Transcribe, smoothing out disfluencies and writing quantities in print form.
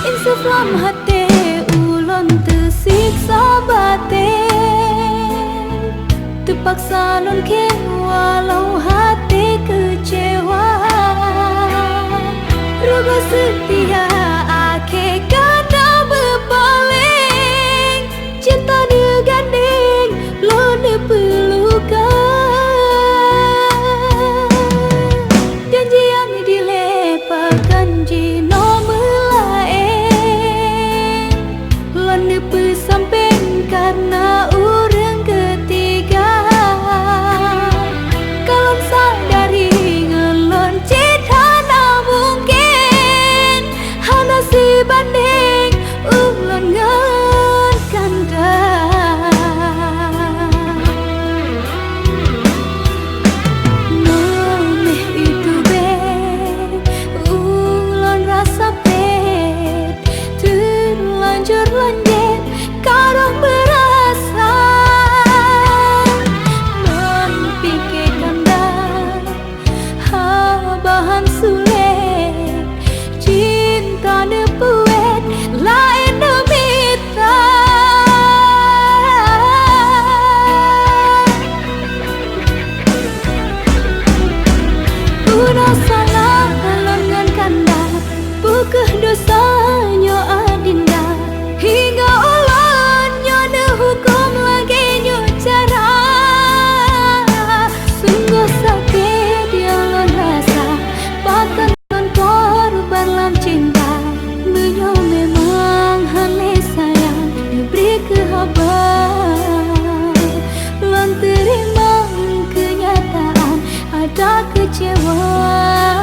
Insaf lam hati ulon tersiksa batin, terpaksa lon ke walau hati kecewa. Ruga setia akhir kata berpaling, cinta diganding lon diperlukan. Janji yang dilepakan jino melain, lon dipesamping karena orang ketiga. Kalau sadari ngelon cinta tak mungkin, hana si banding ulon ngan kanda. Memeh itu be ulon rasa pet, terlanjur lanjut karang berasa. Memikirkan dah bahan sulit, cinta nepuet lain demita. Udah salah lengan kanda, bukan dosanya adinda. Hingga ulonnya dihukum lagi nyo cara. Sungguh sakit yang lon rasa, bahkan lon korban lam cinta. Beliau memang hanya sayang, diberi kehabar. Lon terima kenyataan, ada kecewa.